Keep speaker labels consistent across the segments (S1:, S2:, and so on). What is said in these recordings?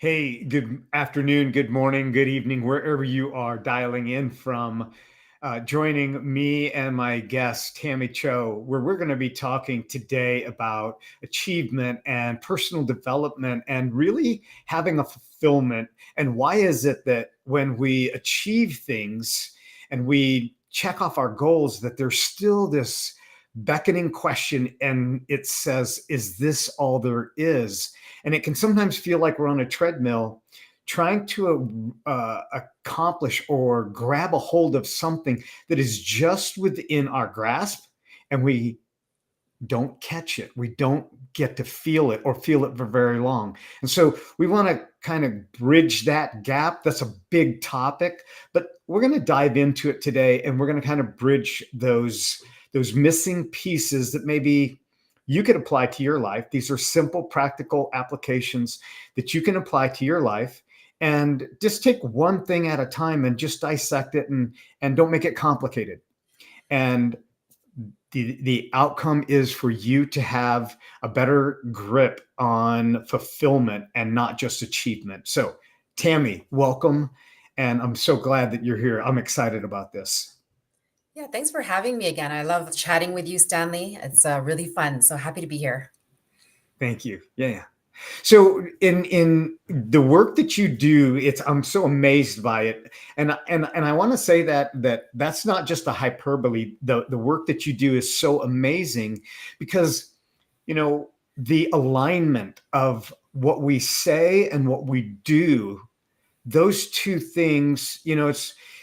S1: Hey, good afternoon, good morning, good evening, wherever you are dialing in from. Joining me and my guest, Tammy Cho, where we're going to be talking today about achievement and personal development and really having a fulfillment. And why is it that when we achieve things and we check off our goals, that there's still this beckoning question and it says, is this all there is? And it can sometimes feel like we're on a treadmill trying to accomplish or grab a hold of something that is just within our grasp, and we don't catch it. We don't get to feel it or feel it for very long. And so we want to kind of bridge that gap. That's a big topic, but we're going to dive into it today, and we're going to kind of bridge those missing pieces that maybe you could apply to your life. These are simple, practical applications that you can apply to your life, and just take one thing at a time and just dissect it, and don't make it complicated. And the outcome is for you to have a better grip on fulfillment and not just achievement. So, Tammy, welcome. And I'm so glad that you're here. I'm excited about this.
S2: Yeah, thanks for having me again. I love chatting with you, Stanley. It's really fun. So happy to be here.
S1: Thank you. Yeah. So in the work that you do, it's I'm so amazed by it, and I want to say that's not just a hyperbole. The work that you do is so amazing because you know the alignment of what we say and what we do, those two things,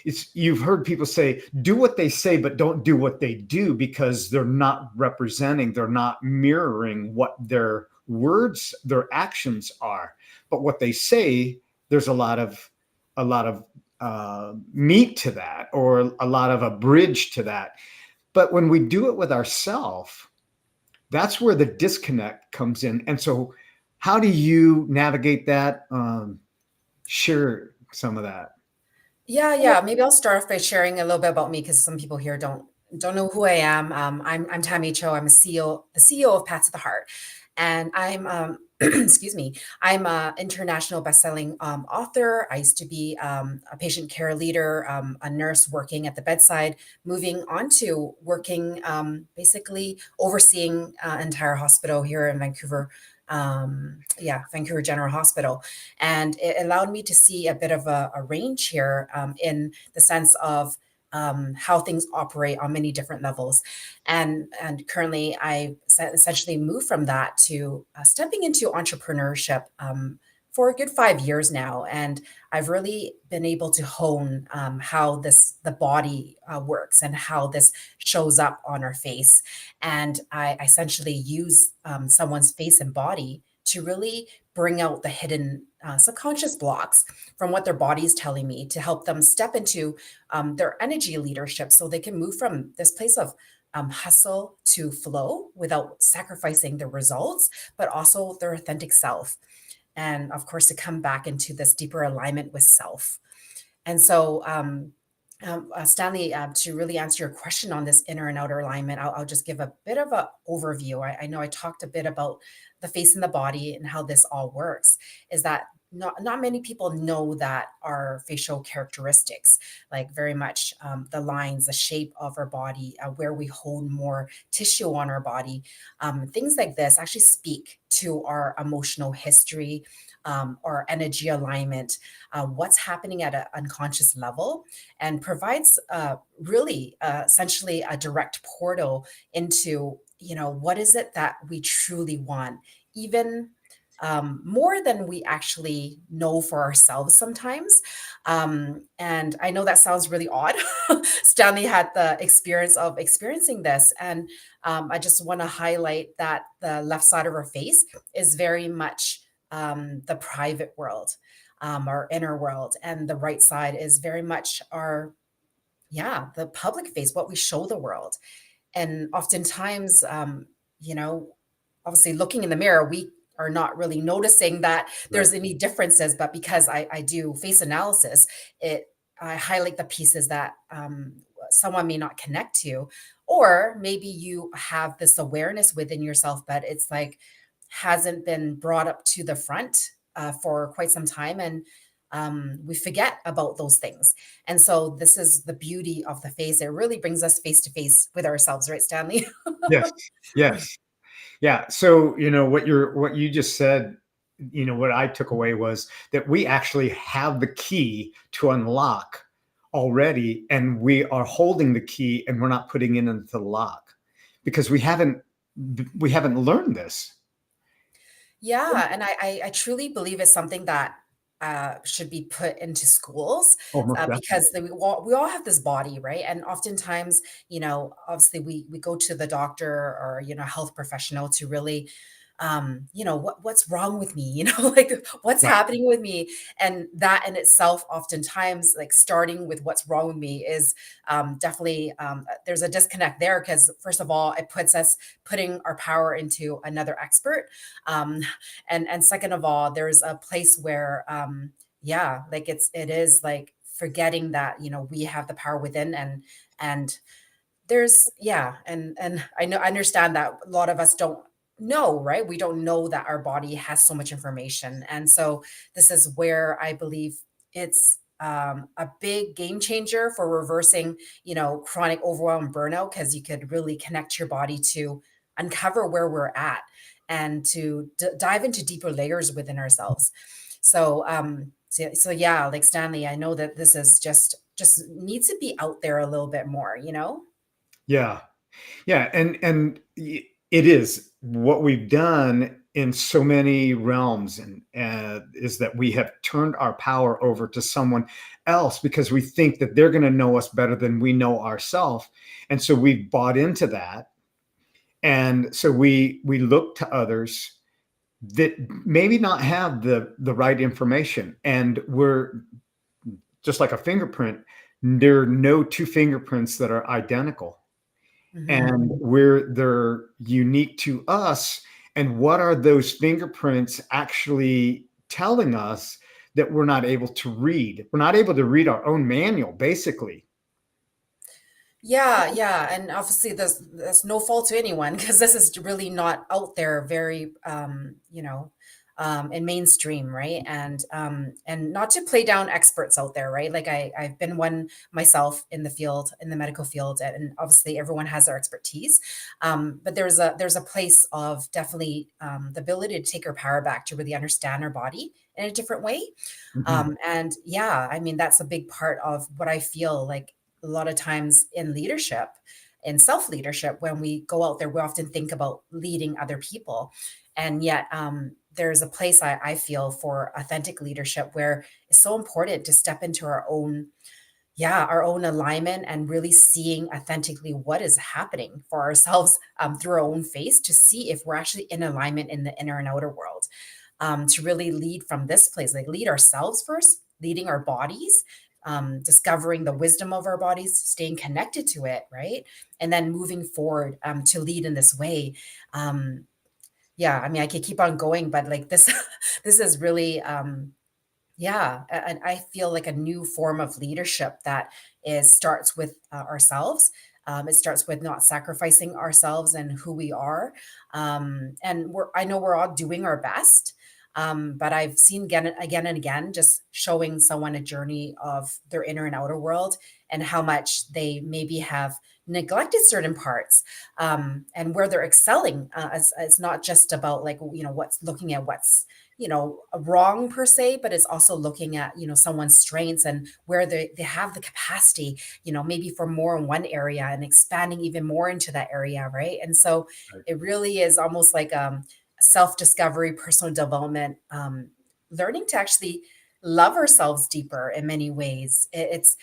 S1: it's you've heard people say do what they say but don't do what they do, because they're not mirroring what their words, their actions are. But what they say, there's a lot of meat to that, or a lot of a bridge to that. But when we do it with ourselves, that's where the disconnect comes in. And so how do you navigate that? Share some of that.
S2: Yeah. Maybe I'll start off by sharing a little bit about me because some people here don't know who I am. I'm Tammy Cho. I'm a CEO, the CEO of Paths to the Heart, and I'm excuse me. I'm a international bestselling author. I used to be a patient care leader, a nurse working at the bedside, moving on to working basically overseeing entire hospital here in Vancouver. Yeah, Vancouver General Hospital, and it allowed me to see a bit of a range here in the sense of how things operate on many different levels. And currently, I essentially moved from that to stepping into entrepreneurship for a good 5 years now, and I've really been able to hone how the body works and how this shows up on our face. And I essentially use someone's face and body to really bring out the hidden subconscious blocks from what their body is telling me to help them step into their energy leadership so they can move from this place of hustle to flow without sacrificing the results, but also their authentic self. And of course, to come back into this deeper alignment with self. And so, Stanley, to really answer your question on this inner and outer alignment, I'll just give a bit of an overview. I know I talked a bit about the face and the body and how this all works. Is that not many people know that our facial characteristics, like very much the lines, the shape of our body, where we hold more tissue on our body, things like this actually speak to our emotional history, our energy alignment, what's happening at an unconscious level, and provides really essentially a direct portal into what is it that we truly want, even more than we actually know for ourselves sometimes. And I know that sounds really odd. Stanley had the experience of experiencing this. And I just want to highlight that the left side of our face is very much the private world, our inner world. And the right side is very much our, yeah, the public face, what we show the world. And oftentimes, you know, obviously looking in the mirror, we are not really noticing that
S1: Right.
S2: there's any differences. But because I do face analysis, it I highlight the pieces that someone may not connect to, or maybe you have this awareness within yourself, but it's like hasn't been brought up to the front for quite some time, and we forget about those things. And so this is the beauty of the face. It really brings us face to face with ourselves, right, Stanley?
S1: Yes. Yes. Yeah. So, what you just said, what I took away was that we actually have the key to unlock already, and we are holding the key and we're not putting it into the lock because we haven't learned this.
S2: Yeah, and I truly believe it's something that should be put into schools,
S1: Oh, most definitely.
S2: because we all have this body, right? And oftentimes, obviously we go to the doctor or health professional to really, what's wrong with me, like what's
S1: Right.
S2: happening with me, and that in itself, oftentimes, like starting with what's wrong with me is definitely there's a disconnect there because first of all, it puts us putting our power into another expert, um, and second of all, there's a place where yeah, like it is like forgetting that we have the power within, and there's yeah, and I understand that a lot of us don't know, right? We don't know that our body has so much information. And so this is where I believe it's a big game changer for reversing, chronic overwhelm and burnout, because you could really connect your body to uncover where we're at and to dive into deeper layers within ourselves. So yeah, like Stanley, I know that this is just needs to be out there a little bit more,
S1: Yeah. Yeah, and it is what we've done in so many realms, and is that we have turned our power over to someone else because we think that they're going to know us better than we know ourselves, and so we've bought into that, and so we look to others that maybe not have the right information, and we're just like a fingerprint. There are no two fingerprints that are identical,
S2: Mhm.
S1: and they're unique to us. And what are those fingerprints actually telling us that we're not able to read? We're not able to read our own manual, basically.
S2: Yeah, yeah, and obviously there's no fault to anyone because this is really not out there very in mainstream, right? And not to play down experts out there, right? Like I've been one myself in the field, in the medical field, and obviously everyone has their expertise. But there's a place of definitely the ability to take our power back to really understand our body in a different way.
S1: Mhm.
S2: And yeah, I mean, that's a big part of what I feel like a lot of times in leadership, in self leadership, when we go out there, we often think about leading other people. And yet, there's a place I feel for authentic leadership where it's so important to step into our own, yeah, our own alignment and really seeing authentically what is happening for ourselves through our own face to see if we're actually in alignment in the inner and outer world, to really lead from this place, like lead ourselves first, leading our bodies, discovering the wisdom of our bodies, staying connected to it, right? And then moving forward to lead in this way. Um, yeah, I mean, I could keep on going, but like this, this is really, yeah, and I feel like a new form of leadership that is starts with ourselves. It starts with not sacrificing ourselves and who we are. And I know we're all doing our best, but I've seen again and again, just showing someone a journey of their inner and outer world and how much they maybe have neglected certain parts, and where they're excelling. It's not just about like what's looking at what's wrong per se, but it's also looking at someone's strengths and where they have the capacity, maybe for more in one area and expanding even more into that area, right? And so
S1: Right.
S2: it really is almost like self-discovery, personal development, learning to actually love ourselves deeper in many ways. It's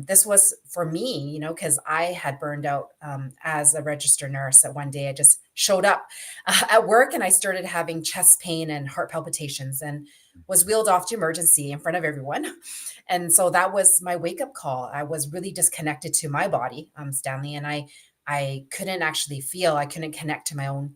S2: this was for me, because I had burned out as a registered nurse. At one day, I just showed up at work and I started having chest pain and heart palpitations and was wheeled off to emergency in front of everyone. And so that was my wake up call. I was really disconnected to my body, Stanley, and I couldn't actually feel. I couldn't connect to my own,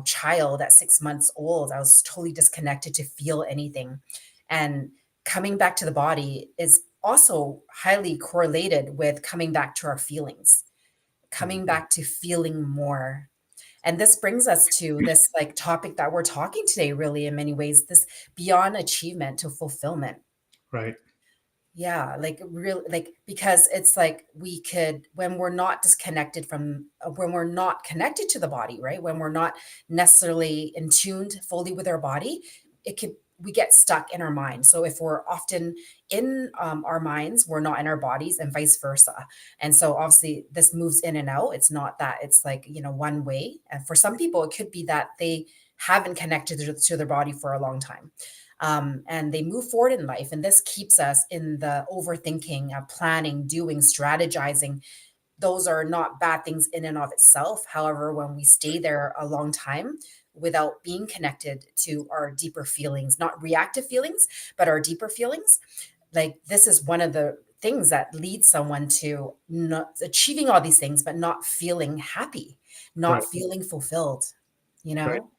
S2: child at 6 months old. I was totally disconnected to feel anything. And coming back to the body is also highly correlated with coming back to our feelings, coming
S1: Mhm.
S2: back to feeling more. And this brings us to this like topic that we're talking today, really, in many ways, this beyond achievement to fulfillment.
S1: Right.
S2: Yeah, like real like because it's like we could when we're not disconnected from when we're not connected to the body, right? When we're not necessarily in tuned fully with our body, it could we get stuck in our mind. So if we're often in our minds, we're not in our bodies, and vice versa. And so obviously this moves in and out. It's not that it's like one way. And for some people, it could be that they haven't connected to their body for a long time, and they move forward in life. And this keeps us in the overthinking, planning, doing, strategizing. Those are not bad things in and of itself. However, when we stay there a long time without being connected to our deeper feelings, not reactive feelings, but our deeper feelings, like this is one of the things that leads someone to not achieving all these things, but not feeling happy, not
S1: Right.
S2: feeling fulfilled, you
S1: Right.
S2: know?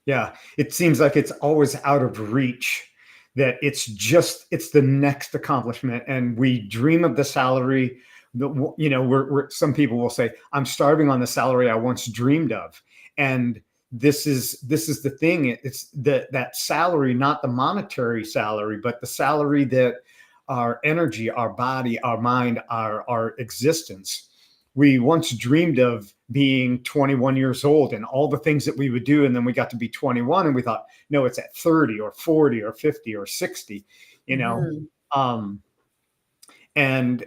S1: Yeah, it seems like it's always out of reach, that it's the next accomplishment, and we dream of the salary. We're some people will say, "I'm starving on the salary I once dreamed of," and this is the thing. It's that salary, not the monetary salary, but the salary that our energy, our body, our mind, our existence. We once dreamed of being 21 years old and all the things that we would do. And then we got to be 21 and we thought, no, it's at 30 or 40 or 50 or 60, you know?
S2: Mhm.
S1: Um, and,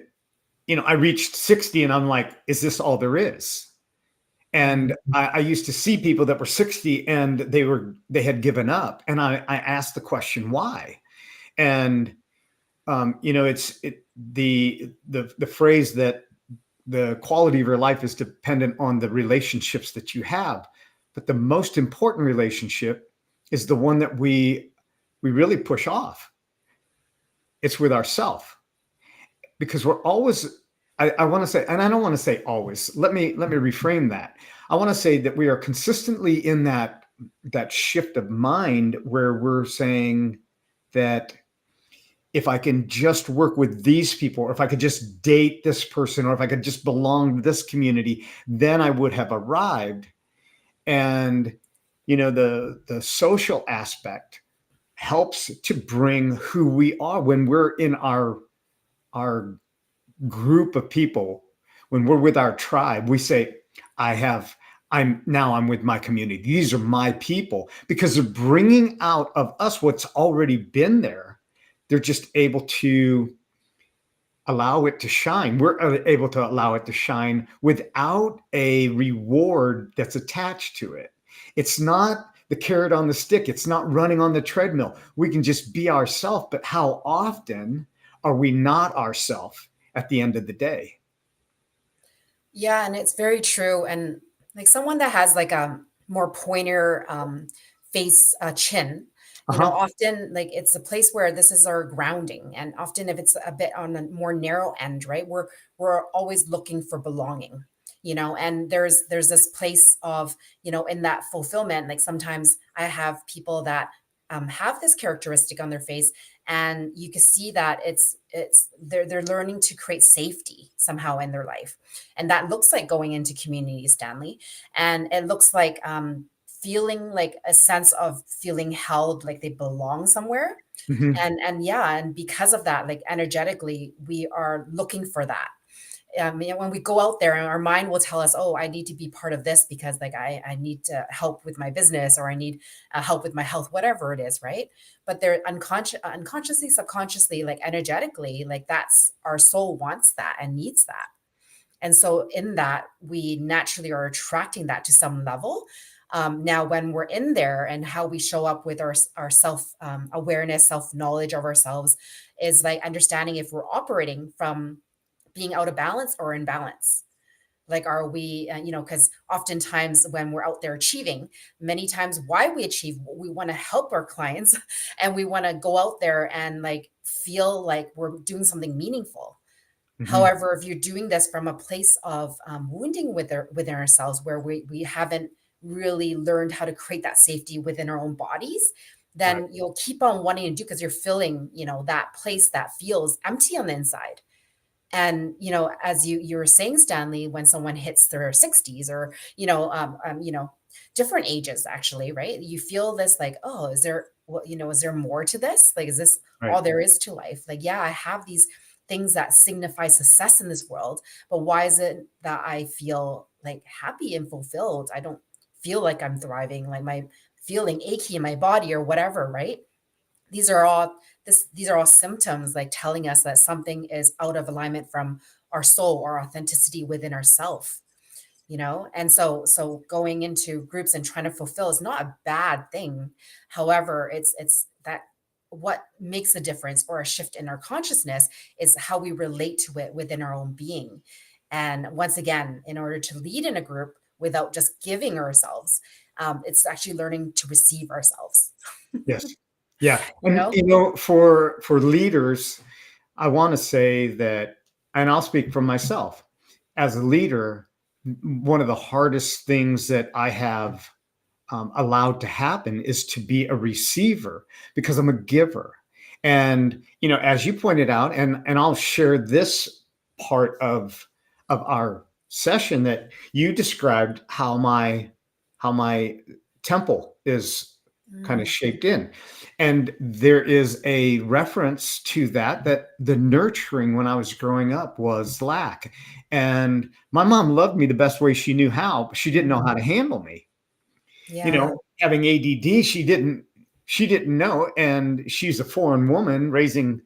S1: I reached 60 and I'm like, is this all there is? And
S2: Mhm.
S1: I used to see people that were 60 and they had given up. And I asked the question, why? And, the phrase that the quality of your life is dependent on the relationships that you have, but the most important relationship is the one that we really push off. It's with ourself, because we're always, I want to say, and I don't want to say always, let me reframe that. I want to say that we are consistently in that shift of mind where we're saying that if I can just work with these people, or if I could just date this person, or if I could just belong to this community, then I would have arrived. And the social aspect helps to bring who we are when we're in our group of people. When we're with our tribe, we say, I'm with my community. These are my people, because they're bringing out of us what's already been there. They're just able to allow it to shine. We're able to allow it to shine without a reward that's attached to it. It's not the carrot on the stick. It's not running on the treadmill. We can just be ourselves. But how often are we not ourselves at the end of the day?
S2: Yeah, and it's very true. And like someone that has like a more pointer face chin,
S1: Uh-huh.
S2: often like it's a place where this is our grounding. And often if it's a bit on a more narrow end, right, we're always looking for belonging. And there's this place of, in that fulfillment. Like sometimes I have people that have this characteristic on their face, and you can see that it's they're learning to create safety somehow in their life, and that looks like going into communities, Stanley. And it looks like feeling like a sense of feeling held, like they belong somewhere.
S1: Hmm.
S2: And yeah, and because of that, like energetically, we are looking for that. When we go out there, and our mind will tell us, oh, I need to be part of this because like I need to help with my business, or I need help with my health, whatever it is, right? But they're unconsciously, subconsciously, like energetically, like that's our soul wants that and needs that. And so in that, we naturally are attracting that to some level. Now, when we're in there, and how we show up with our self awareness, self knowledge of ourselves, is like understanding if we're operating from being out of balance or in balance. Like, are we, because oftentimes when we're out there achieving, many times why we achieve, we want to help our clients and we want to go out there and like feel like we're doing something meaningful.
S1: Hmm.
S2: However, if you're doing this from a place of wounding within ourselves, where we haven't really learned how to create that safety within our own bodies,
S1: Right.
S2: then you'll keep on wanting to do, because you're feeling, that place that feels empty on the inside. And as you were saying, Stanley, when someone hits their 60s, or different ages actually, right? You feel this like, oh, is there what, is there more to this? Like, is this
S1: Right.
S2: all there is to life? Like, yeah, I have these things that signify success in this world, but why is it that I feel like happy and fulfilled? I don't feel like I'm thriving, like my feeling achy in my body or whatever, right? These are all these are all symptoms like telling us that something is out of alignment from our soul or authenticity within ourself, and so going into groups and trying to fulfill is not a bad thing. However, it's that what makes a difference or a shift in our consciousness is how we relate to it within our own being. And once again, in order to lead in a group without just giving ourselves, it's actually learning to receive ourselves.
S1: Yes. Yeah.
S2: you
S1: And
S2: know
S1: for leaders, I want to say that, and I'll speak for myself as a leader, one of the hardest things that I have allowed to happen is to be a receiver because I'm a giver. And as you pointed out, and I'll share this part of our session, that you described how my temple is kind of
S2: Mm,
S1: shaped in. And there is a reference to that the nurturing when I was growing up was lack. And my mom loved me the best way she knew how, but she didn't know
S2: mm,
S1: how to handle me.
S2: yeah.
S1: Having ADD, she didn't know, and she's a foreign woman raising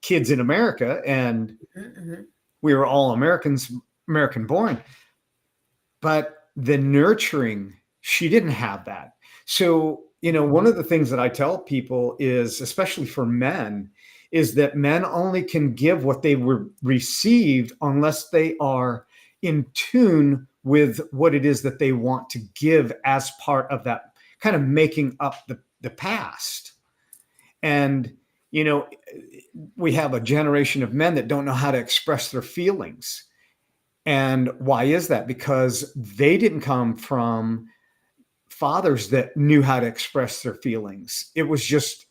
S1: kids in America, and
S2: Mhm, mhm,
S1: we were all Americans, American born. But the nurturing, she didn't have that. So, one of the things that I tell people is, especially for men, is that men only can give what they were received unless they are in tune with what it is that they want to give as part of that kind of making up the past. And, you know, we have a generation of men that don't know how to express their feelings. And why is that? Because they didn't come from fathers that knew how to express their feelings. It was just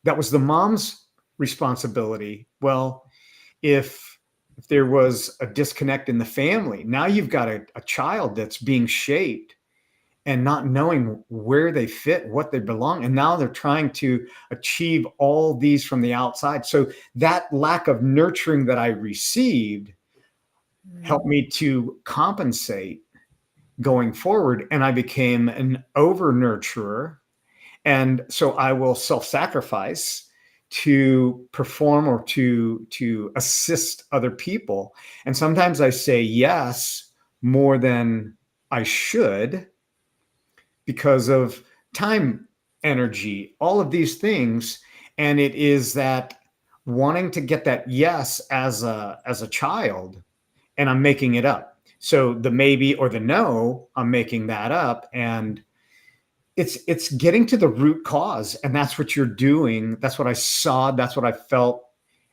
S1: that was the mom's responsibility. Well, if there was a disconnect in the family, now you've got a child that's being shaped and not knowing where they fit, what they belong. And now they're trying to achieve all these from the outside. So that lack of nurturing that I received helped
S2: mm,
S1: me to compensate going forward. And I became an over nurturer. And so I will self-sacrifice to perform or to assist other people. And sometimes I say yes more than I should because of time, energy, all of these things. And it is that wanting to get that yes as a child, and I'm making it up. So the maybe or the no, I'm making that up. And it's getting to the root cause. And that's what you're doing. That's what I saw. That's what I felt.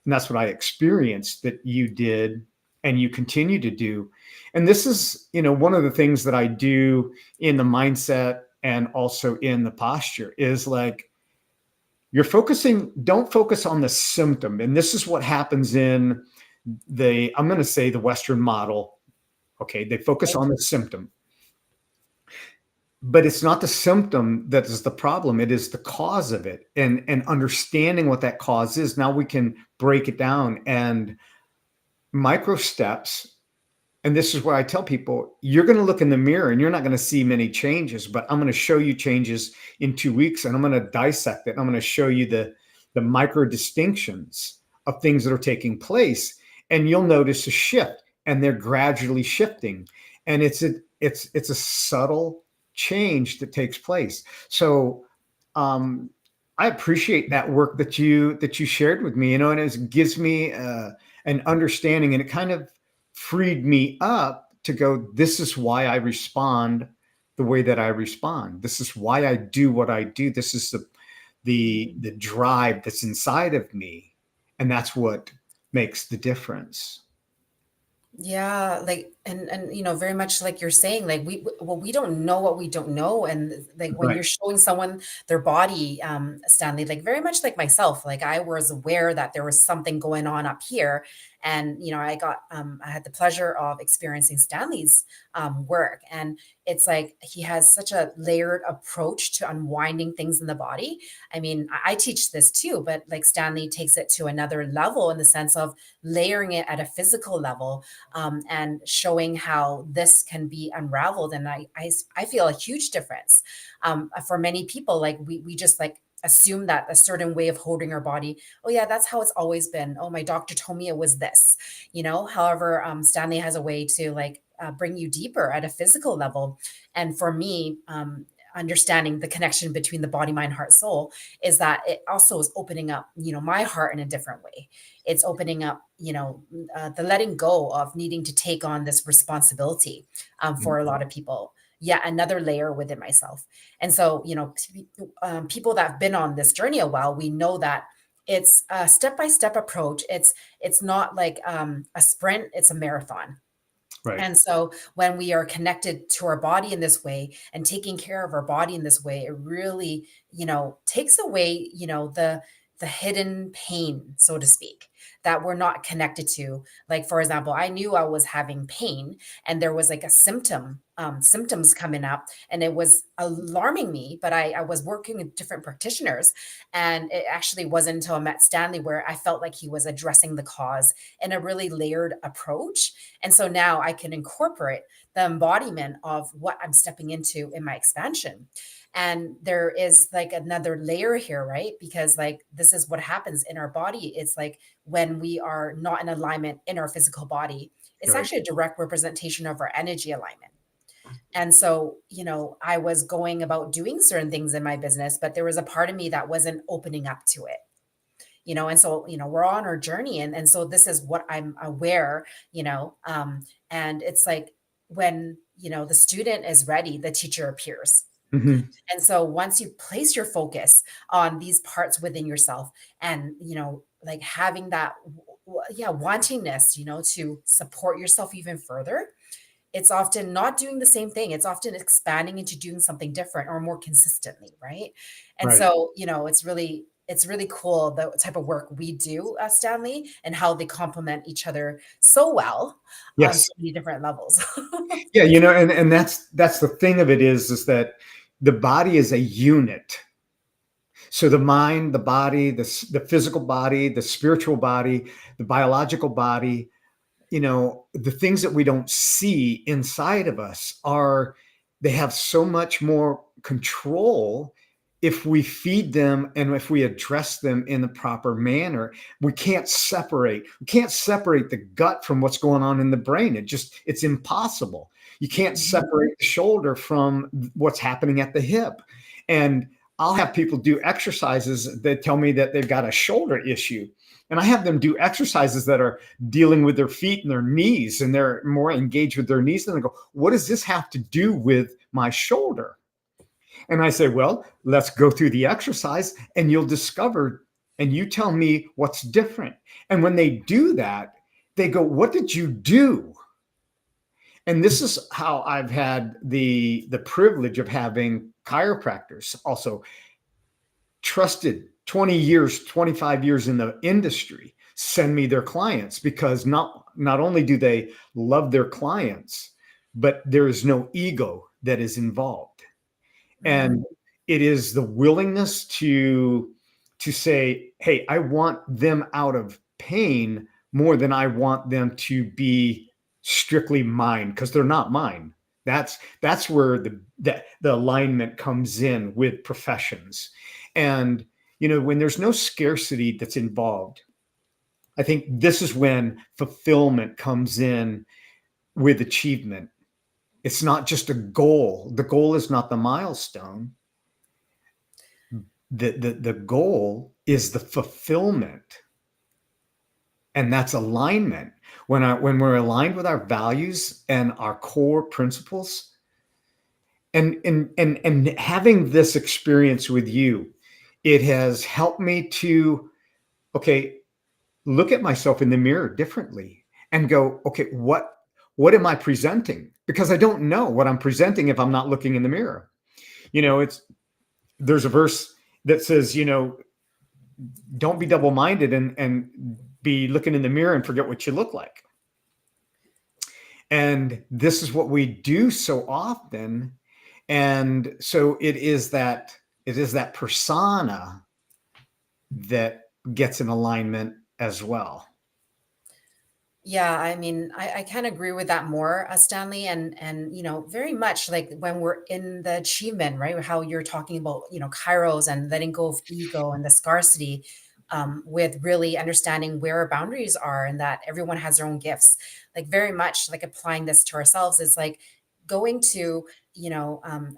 S1: And that's what I experienced that you did and you continue to do. And this is, one of the things that I do in the mindset and also in the posture is like, don't focus on the symptom. And this is what happens in I'm going to say the Western model. Okay. They focus
S2: right.
S1: on the symptom, but it's not the symptom that is the problem. It is the cause of it. And understanding what that cause is. Now we can break it down and micro steps. And this is where I tell people, you're going to look in the mirror and you're not going to see many changes, but I'm going to show you changes in 2 weeks, and I'm going to dissect it. And I'm going to show you the micro distinctions of things that are taking place. And you'll notice a shift, and they're gradually shifting. And it's a subtle change that takes place. So um, I appreciate that work that you shared with me, and it gives me an understanding, and it kind of freed me up to go, this is why I respond the way that I respond. This is why I do what I do. This is the drive that's inside of me. And that's what makes the difference.
S2: Yeah, like very much like you're saying, like we don't know what we don't know, and like when
S1: Right.
S2: you're showing someone their body, Stanley, like very much like myself, like I was aware that there was something going on up here, And, I had the pleasure of experiencing Stanley's work. And it's like he has such a layered approach to unwinding things in the body. I mean, I teach this too, but like Stanley takes it to another level in the sense of layering it at a physical level, and showing how this can be unraveled. And I feel a huge difference. For many people, like we just like assume that a certain way of holding our body, oh yeah, that's how it's always been. Oh, my doctor told me it was this, However, Stanley has a way to like bring you deeper at a physical level. And for me, understanding the connection between the body, mind, heart, soul is that it also is opening up, my heart in a different way. It's opening up, the letting go of needing to take on this responsibility, for a lot of people. Yet another layer within myself. And so, people that have been on this journey a while, we know that it's a step-by-step approach. It's not like a sprint, it's a marathon.
S1: Right.
S2: And so when we are connected to our body in this way and taking care of our body in this way, it really, takes away, the hidden pain, so to speak, that we're not connected to. Like, for example, I knew I was having pain and there was like a symptoms coming up, and it was alarming me, but I was working with different practitioners. And it actually wasn't until I met Stanley where I felt like he was addressing the cause in a really layered approach. And so now I can incorporate the embodiment of what I'm stepping into in my expansion. And there is like another layer here, right? Because like this is what happens in our body. It's like when we are not in alignment in our physical body, it's
S1: Right.
S2: actually a direct representation of our energy alignment. And so, I was going about doing certain things in my business, but there was a part of me that wasn't opening up to it. And so, we're on our journey, and so this is what I'm aware, and it's like when, the student is ready, the teacher appears.
S1: Mhm.
S2: And so once you place your focus on these parts within yourself and, like having that, yeah, wantingness, to support yourself even further, it's often not doing the same thing. It's often expanding into doing something different or more consistently, right? And
S1: Right.
S2: so, it's really cool the type of work we do, Stanley, and how they complement each other so well on
S1: Yes.
S2: so many different levels.
S1: Yeah, and that's the thing of it is that the body is a unit. So the mind, the body, the physical body, the spiritual body, the biological body, the things that we don't see inside of us they have so much more control if we feed them and if we address them in the proper manner. We can't separate the gut from what's going on in the brain. It's impossible. You can't
S2: Mhm.
S1: separate the shoulder from what's happening at the hip. And I'll have people do exercises that tell me that they've got a shoulder issue, and I have them do exercises that are dealing with their feet and their knees, and they're more engaged with their knees. And they go, what does this have to do with my shoulder? And I say, well, let's go through the exercise and you'll discover, and you tell me what's different. And when they do that, they go, what did you do? And this is how I've had the privilege of having chiropractors, also trusted 20 years, 25 years in the industry, send me their clients, because not only do they love their clients, but there is no ego that is involved.
S2: Mhm.
S1: And it is the willingness to say, hey, I want them out of pain more than I want them to be strictly mine, because they're not mine. That's where the alignment comes in with professions. And when there's no scarcity that's involved, I think this is when fulfillment comes in with achievement. It's not just a goal. The goal is not the milestone. The goal is the fulfillment, and that's alignment. When we're aligned with our values and our core principles, and having this experience with you, it has helped me to, okay, look at myself in the mirror differently and go, okay, what am I presenting? Because I don't know what I'm presenting if I'm not looking in the mirror. It's There's a verse that says, don't be double-minded and be looking in the mirror and forget what you look like. And this is what we do so often. And so it is that persona that gets in alignment as well.
S2: Yeah, I mean, I kind of agree with that more, Stanley, and very much like when we're in the achievement, right? How you're talking about, kairos and letting go of ego and the scarcity, with really understanding where our boundaries are and that everyone has their own gifts. Like very much like applying this to ourselves is like going to,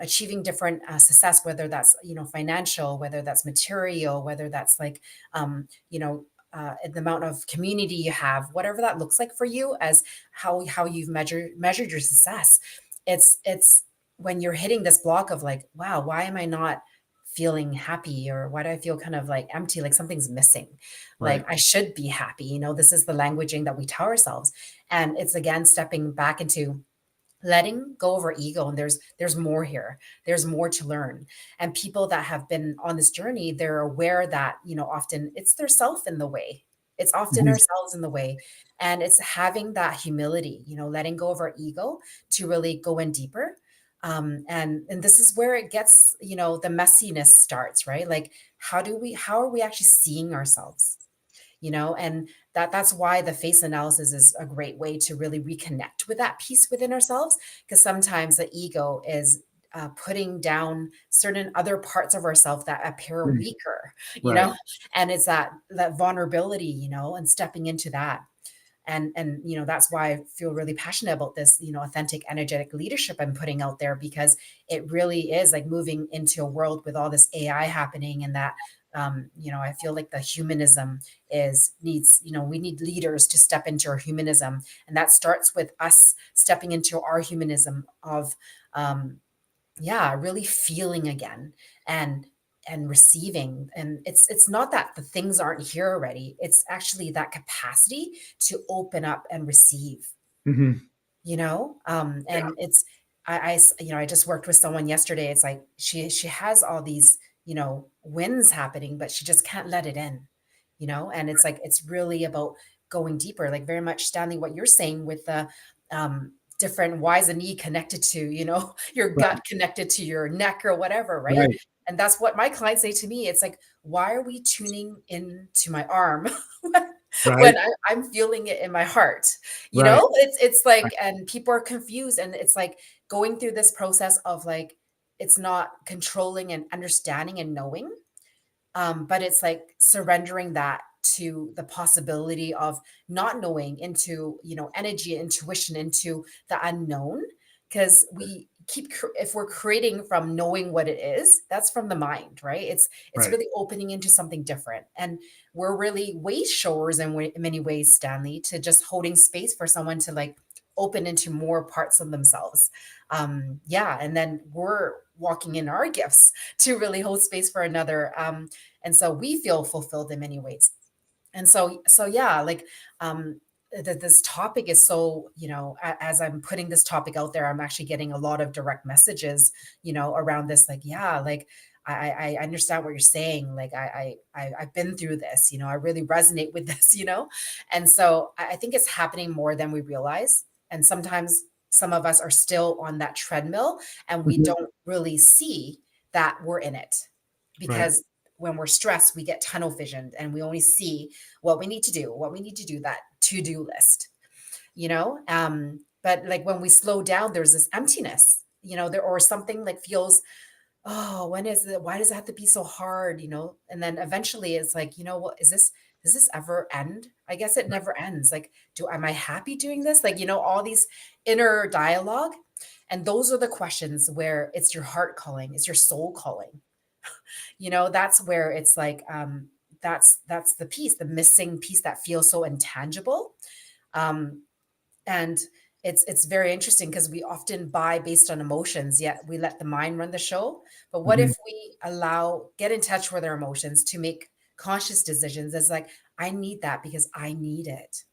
S2: achieving different success, whether that's financial, whether that's material, whether that's like the amount of community you have, whatever that looks like for you, as how you've measured your success. It's when you're hitting this block of like, wow, why am I not feeling happy, or why do I feel kind of like empty, like something's missing, like
S1: Right.
S2: I should be happy. This is the languaging that we tell ourselves, and it's again stepping back into letting go of our ego, and there's more here, there's more to learn. And people that have been on this journey, they're aware that often it's their self in the way, it's often
S1: Mhm.
S2: ourselves in the way. And it's having that humility, letting go of our ego to really go in deeper. And this is where it gets, the messiness starts, right? Like how are we actually seeing ourselves? And that's why the face analysis is a great way to really reconnect with that piece within ourselves, because sometimes the ego is putting down certain other parts of ourselves that appear
S1: Right.
S2: weaker, you
S1: Right.
S2: know and it's that vulnerability, and stepping into that. And that's why I feel really passionate about this, authentic energetic leadership I'm putting out there, because it really is like moving into a world with all this AI happening, and that I feel like the humanism is needs, we need leaders to step into our humanism, and that starts with us stepping into our humanism of yeah, really feeling again, and receiving. And it's not that the things aren't here already, it's actually that capacity to open up and receive.
S1: Hmm.
S2: And it's I just worked with someone yesterday. It's like she has all these wins happening, but she just can't let it in. And it's like it's really about going deeper, like very much, Stanley, what you're saying with the different, why is the knee connected to your
S1: Right.
S2: gut, connected to your neck or whatever, right?
S1: Right.
S2: And that's what my clients say to me. It's like, why are we tuning into my arm
S1: Right.
S2: when I'm feeling it in my heart?
S1: Right.
S2: It's like, and people are confused, and it's like going through this process of like, it's not controlling and understanding and knowing, but it's like surrendering that to the possibility of not knowing, into energy, intuition, into the unknown. Because we if we're creating from knowing what it is, that's from the mind, right? It's
S1: Right.
S2: really opening into something different. And we're really way showers in many ways, Stanley, to just holding space for someone to like open into more parts of themselves. Yeah, and then we're walking in our gifts to really hold space for another. And so we feel fulfilled in many ways. And so yeah, like this topic is so, as I'm putting this topic out there, I'm actually getting a lot of direct messages, around this, like, yeah, like I understand what you're saying, like I've been through this, I really resonate with this, and so I think it's happening more than we realize. And sometimes some of us are still on that treadmill, and we
S1: Mhm.
S2: don't really see that we're in it,
S1: Right.
S2: because when we're stressed, we get tunnel visioned, and we only see what we need to do, that to-do list, but like when we slow down, there's this emptiness, there, or something like feels, oh, when is it, why does it have to be so hard, and then eventually it's like, what is this, does this ever end? I guess it never ends. Like, am I happy doing this, like, all these inner dialogue. And those are the questions where it's your heart calling, it's your soul calling. That's where it's like, that's the piece, the missing piece that feels so intangible. um and it's very interesting, because we often buy based on emotions, yet we let the mind run the show. But what
S1: Mhm.
S2: if we get in touch with our emotions to make conscious decisions? It's like, I need that because I need it,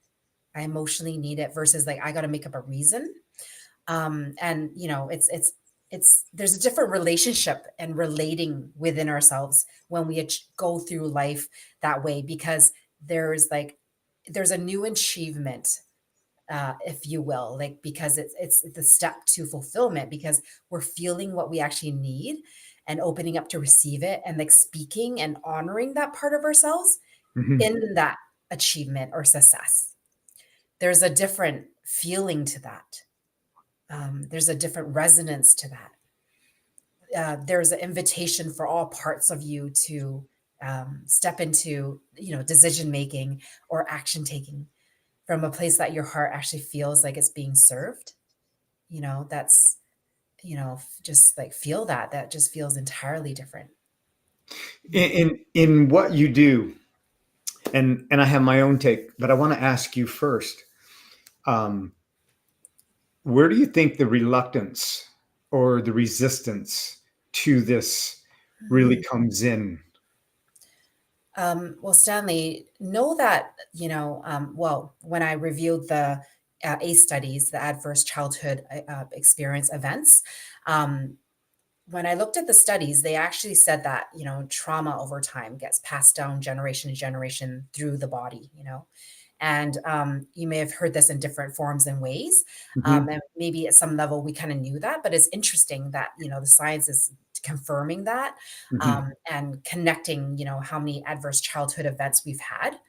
S2: I emotionally need it, versus like I got to make up a reason. And it's there's a different relationship and relating within ourselves when we go through life that way, because there's like there's a new achievement, if you will, like, because it's the step to fulfillment, because we're feeling what we actually need and opening up to receive it, and like speaking and honoring that part of ourselves
S1: Mhm.
S2: in that achievement or success. There's a different feeling to that. There's a different resonance to that. There's an invitation for all parts of you to step into, decision making or action taking from a place that your heart actually feels like it's being served. That's, just like feel that. That just feels entirely different.
S1: In,
S2: Mhm.
S1: in what you do, and I have my own take, but I want to ask you first. Um, where do you think the reluctance or the resistance to this really
S2: Mhm.
S1: comes in?
S2: Well, Stanley, know that, well, when I reviewed the ACE studies, the adverse childhood experience events, um, when I looked at the studies, they actually said that, trauma over time gets passed down generation to generation through the body. And you may have heard this in different forms and ways.
S1: Mhm,
S2: And maybe at some level we kind of knew that, but it's interesting that, the science is confirming that,
S1: mhm.
S2: and connecting, how many adverse childhood events we've had,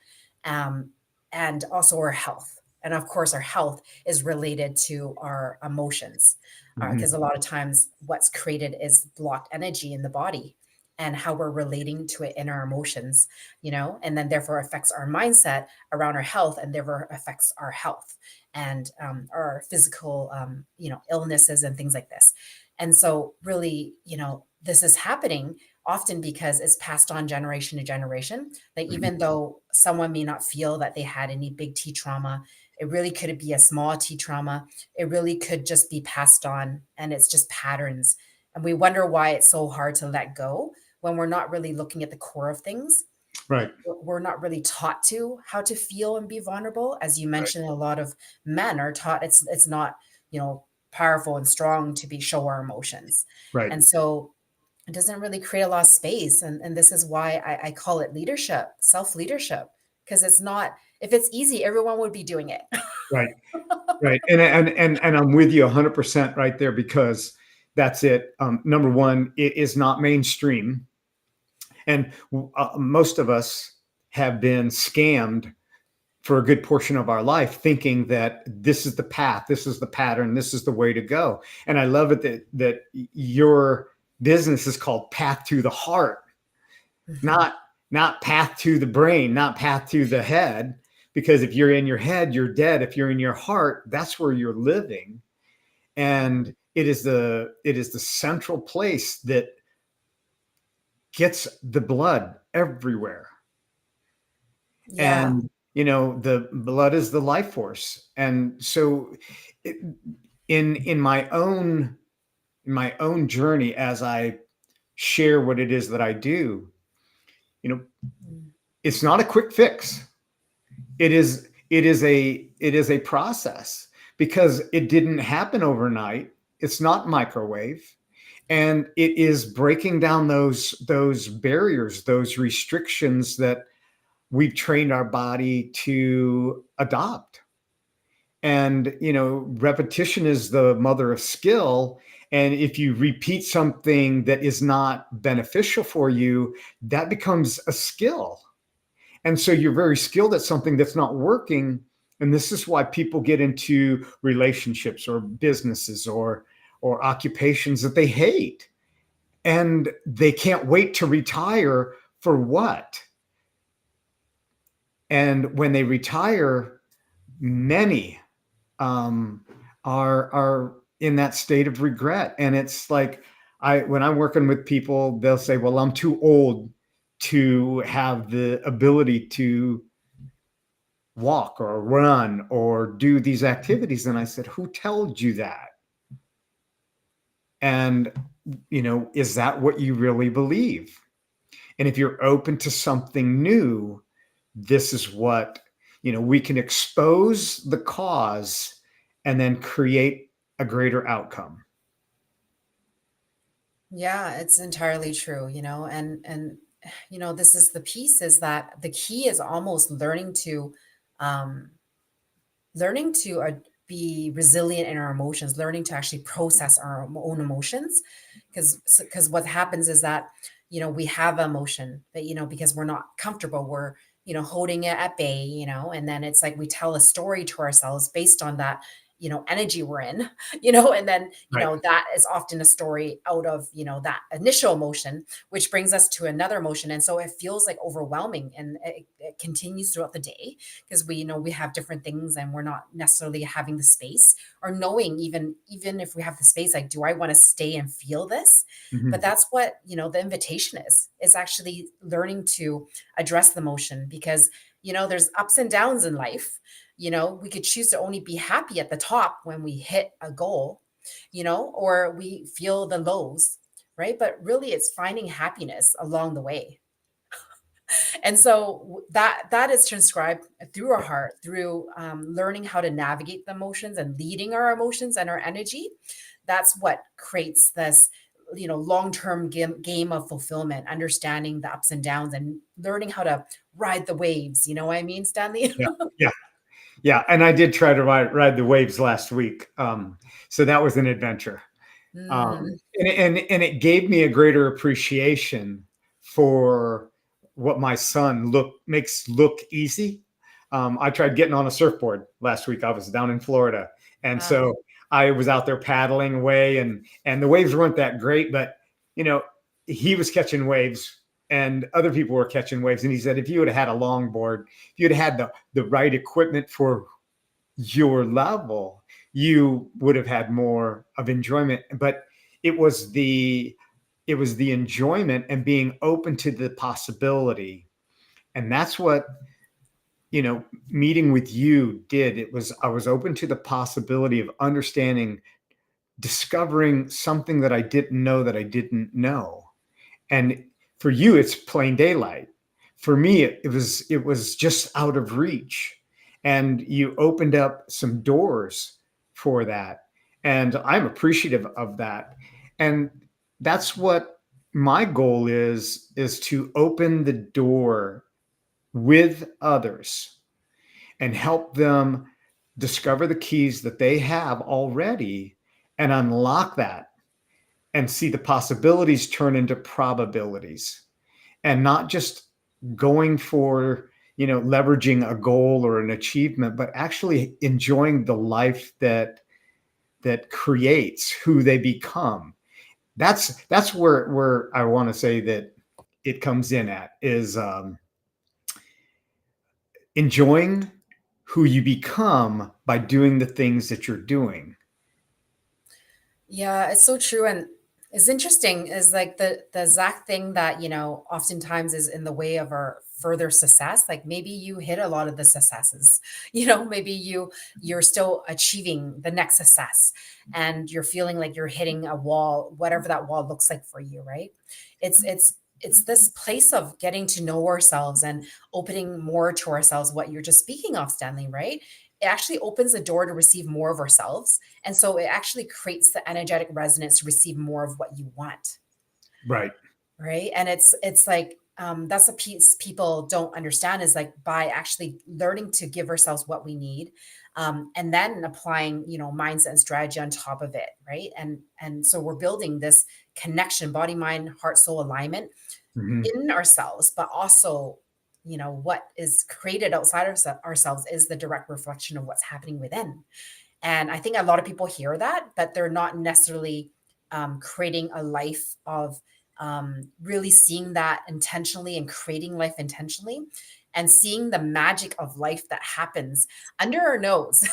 S2: um, and also our health. And of course, our health is related to our emotions, because
S1: Mhm.
S2: a lot of times what's created is blocked energy in the body and how we're relating to it in our emotions, and then therefore affects our mindset around our health, and therefore affects our health and our physical, illnesses and things like this. And so, really, this is happening often because it's passed on generation to generation. Like,
S1: Mhm.
S2: even though someone may not feel that they had any big T trauma, it really could be a small T trauma. It really could just be passed on, and it's just patterns. And we wonder why it's so hard to let go when we're not really looking at the core of things.
S1: Right,
S2: We're not really taught to how to feel and be vulnerable. As you
S1: right,
S2: mentioned, a lot of men are taught it's not, powerful and strong to be show our emotions.
S1: right,
S2: And so it doesn't really create a lot of space. And this is why I call it leadership, self-leadership, because it's not, if it's easy, everyone would be doing it.
S1: right, right. And I'm with you 100% right there because that's it. Number one, it is not mainstream, and most of us have been scammed for a good portion of our life, thinking that this is the path, this is the pattern, this is the way to go. And I love it that your business is called Path to the Heart,
S2: Mhm.
S1: not path to the brain, not path to the head. Because if you're in your head, you're dead. If you're in your heart, that's where you're living. And it is the central place that gets the blood everywhere.
S2: Yeah.
S1: And the blood is the life force. And so it, in my own journey, as I share what it is that I do, you know
S2: Mm.
S1: it's not a quick fix. It is a process, because it didn't happen overnight. It's not microwave, and it is breaking down those barriers, those restrictions that we've trained our body to adopt. And repetition is the mother of skill. And if you repeat something that is not beneficial for you, that becomes a skill. And so you're very skilled at something that's not working. And this is why people get into relationships or businesses or occupations that they hate, and they can't wait to retire. For what? And when they retire, many um, are in that state of regret. And it's like, when I'm working with people, they'll say, "Well, I'm too old to have the ability to walk or run or do these activities." And I said, "Who told you that? And is that what you really believe? And if you're open to something new, this is what we can expose the cause and then create a greater outcome."
S2: Yeah, it's entirely true, and this is the piece, is that the key is almost learning to um, learning to be resilient in our emotions, learning to actually process our own emotions, because what happens is that we have emotion, but because we're not comfortable, we're holding it at bay, and then it's like we tell a story to ourselves based on that energy we're in, and then
S1: Right.
S2: that is often a story out of that initial emotion, which brings us to another emotion, and so it feels like overwhelming, and it continues throughout the day because we have different things and we're not necessarily having the space or knowing even if we have the space, like, do I want to stay and feel this? But
S1: Mhm.
S2: that's what the invitation is actually learning to address the emotion, because there's ups and downs in life. We could choose to only be happy at the top when we hit a goal, or we feel the lows, right? But really it's finding happiness along the way. And so that is transcribed through our heart, through learning how to navigate the emotions and leading our emotions and our energy. That's what creates this long-term game of fulfillment, understanding the ups and downs and learning how to ride the waves. You know what I mean, Stanley?
S1: Yeah. Yeah. Yeah. And I did try to ride the waves last week. So that was an adventure.
S2: Mm,
S1: And it gave me a greater appreciation for what my son makes look easy. I tried getting on a surfboard last week. I was down in Florida, and
S2: wow.
S1: so I was out there paddling away, and the waves weren't that great, but you know he was catching waves, and other people were catching waves. And he said, if you would have had a longboard, if you'd have had the right equipment for your level, you would have had more of enjoyment. But it was the it was the enjoyment and being open to the possibility. And that's what, meeting with you did. I was open to the possibility of understanding, discovering something that I didn't know that I didn't know. And for you it's plain daylight. For me it was just out of reach, and you opened up some doors for that, and I'm appreciative of that. And that's what my goal is to open the door with others and help them discover the keys that they have already and unlock that and see the possibilities turn into probabilities, and not just going for leveraging a goal or an achievement, but actually enjoying the life that creates who they become. That's where I want to say that it comes in at is enjoying who you become by doing the things that you're doing.
S2: Yeah, it's so true. And it's interesting is like the exact thing that, oftentimes is in the way of our further success. Like maybe you hit a lot of the successes, maybe you're still achieving the next success and you're feeling like you're hitting a wall, whatever that wall looks like for you, right? It's this place of getting to know ourselves and opening more to ourselves, what you're just speaking of, Stanley, right? It actually opens the door to receive more of ourselves, and so it actually creates the energetic resonance to receive more of what you want,
S1: Right.
S2: right? And it's like that's a piece people don't understand is like by actually learning to give ourselves what we need, and then applying mindset and strategy on top of it, right? And so we're building this connection, body, mind, heart, soul alignment
S1: Mhm.
S2: in ourselves, but also what is created outside of ourselves is the direct reflection of what's happening within. And I think a lot of people hear that, but they're not necessarily creating a life of really seeing that intentionally and creating life intentionally and seeing the magic of life that happens under our nose.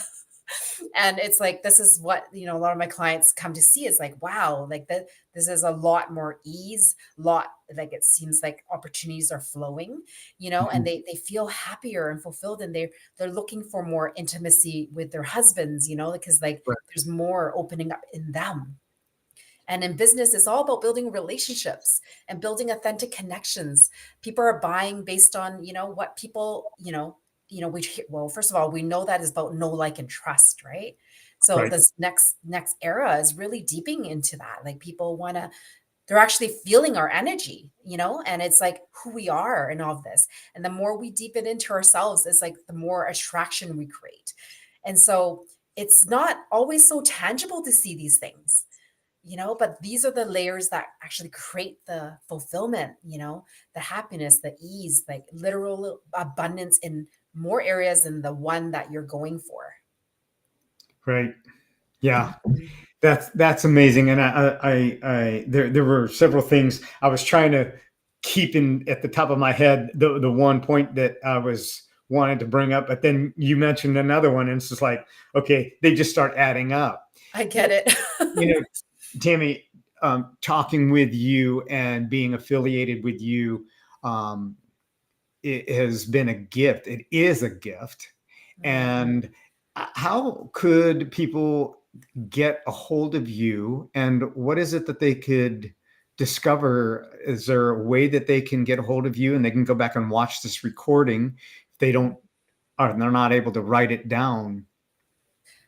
S2: And it's like this is what a lot of my clients come to see is like, wow, like that this is a lot more ease, lot like it seems like opportunities are flowing, and
S1: Mhm.
S2: they feel happier and fulfilled, and they're looking for more intimacy with their husbands, because like
S1: Right.
S2: there's more opening up in them. And in business, it's all about building relationships and building authentic connections. People are buying based on, what people, well, first of all, we know that is about know, like, and trust, right? So
S1: Right.
S2: this next era is really deeping into that. Like people want to they're actually feeling our energy, and it's like who we are in all of this. And the more we deepen into ourselves, it's like the more attraction we create. And so it's not always so tangible to see these things, but these are the layers that actually create the fulfillment, the happiness, the ease, like literal abundance in more areas than the one that you're going for.
S1: Right. Yeah.
S2: Mhm.
S1: That's amazing. And there were several things I was trying to keep in at the top of my head. The one point that I was wanted to bring up, but then you mentioned another one, and it's just like, okay, they just start adding up.
S2: I get it.
S1: You know, Tammy, talking with you and being affiliated with you, um, it has been a gift. It is a gift.
S2: Mm.
S1: And how could people get a hold of you, and what is it that they could discover? Is there a way that they can get a hold of you and they can go back and watch this recording if they don't, or they're not able to write it down?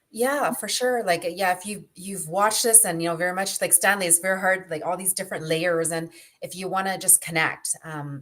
S2: Yeah, for sure. Like, yeah, if you've watched this, and very much like Stanley, it's very hard, like all these different layers. And if you want to just connect,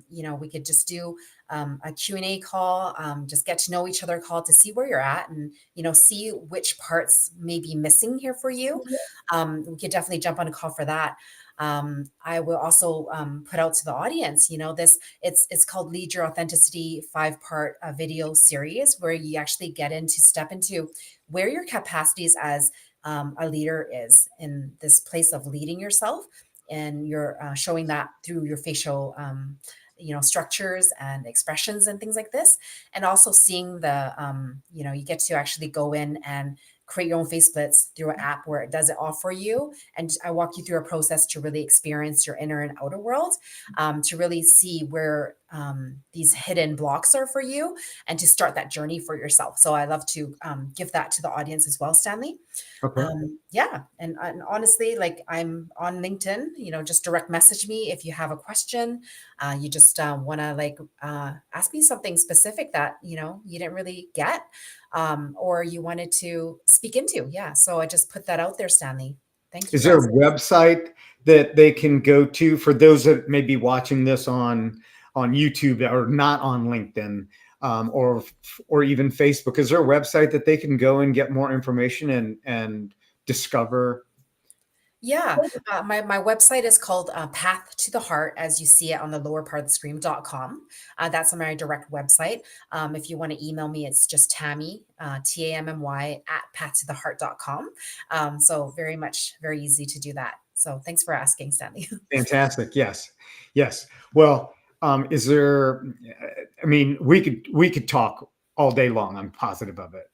S2: we could just do a Q&A call, just get to know each other call to see where you're at, and see which parts may be missing here for you. We could definitely jump on a call for that. I will also put out to the audience, it's called Lead Your Authenticity 5-part video series, where you actually step into where your capacities as a leader is in this place of leading yourself. And you're showing that through your facial structures and expressions and things like this. And also seeing you get to actually go in and create your own face splits through an app where it does it all for you. And I walk you through a process to really experience your inner and outer world, to really see where these hidden blocks are for you, and to start that journey for yourself. So I love to give that to the audience as well, Stanley.
S1: Okay.
S2: Yeah. And honestly, like, I'm on LinkedIn, just direct message me if you have a question. You just want to ask me something specific that, you didn't really get, or you wanted to speak into. Yeah. So I just put that out there, Stanley. Thank you
S1: Is
S2: for
S1: there a
S2: asking.
S1: website that they can go to for those that may be watching this on YouTube or not on LinkedIn, or even Facebook? Is there a website that they can go and get more information and discover?
S2: Yeah, my website is called Path to the Heart, as you see it on the lower part of the screen.com. That's my direct website. If you want to email me, it's just Tammy, Tammy at pathtotheheart.com. So very much, very easy to do that. So thanks for asking, Stanley.
S1: Fantastic. Yes. Yes. Well, is there, I mean, we could talk all day long. I'm positive of it.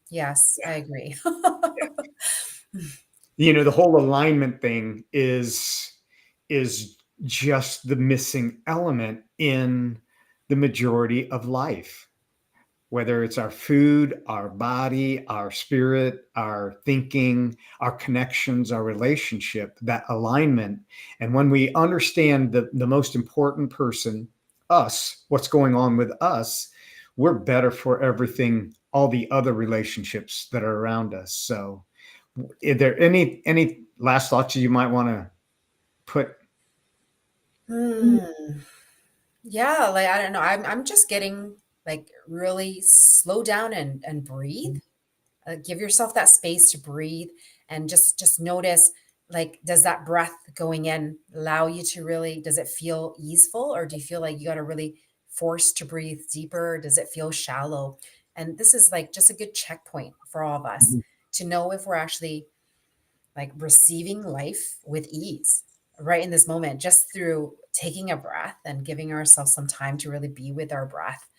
S2: Yes,
S1: Yeah.
S2: I agree.
S1: The whole alignment thing is just the missing element in the majority of life, whether it's our food, our body, our spirit, our thinking, our connections, our relationship, that alignment. And when we understand the most important person, us, what's going on with us, we're better for everything, all the other relationships that are around us. So, is there any last thoughts you might want to put?
S2: Hmm. Yeah, like, I don't know. I'm just getting, like, really slow down and breathe. Give yourself that space to breathe, and just notice, like, does that breath going in allow you to really, does it feel easeful, or do you feel like you got to really force to breathe deeper? Does it feel shallow? And this is like just a good checkpoint for all of us
S1: Mhm.
S2: to know if we're actually like receiving life with ease right in this moment, just through taking a breath and giving ourselves some time to really be with our breath.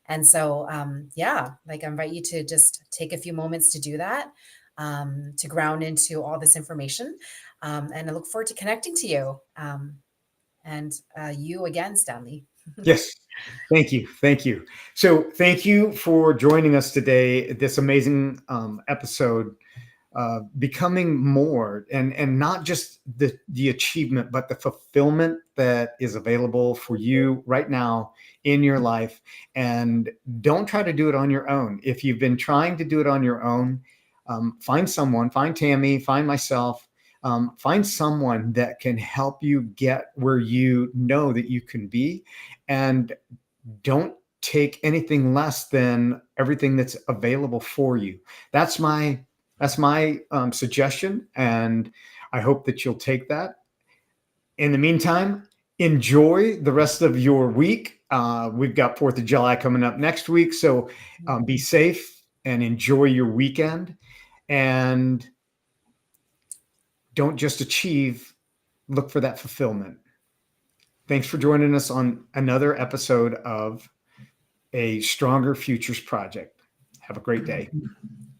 S2: And so, yeah, like, I invite you to just take a few moments to do that, to ground into all this information. And I look forward to connecting to you, and you again, Stanley.
S1: Yes. Thank you. Thank you. So, thank you for joining us today at this amazing episode, becoming more, and not just the achievement, but the fulfillment that is available for you right now in your life. And don't try to do it on your own. If you've been trying to do it on your own, find someone, find Tammy, find myself. Find someone that can help you get where you know that you can be, and don't take anything less than everything that's available for you. That's my suggestion, and I hope that you'll take that. In the meantime, enjoy the rest of your week. We've got 4th of July coming up next week, so be safe and enjoy your weekend. And don't just achieve, look for that fulfillment. Thanks for joining us on another episode of a Stronger Futures Project. Have a great day.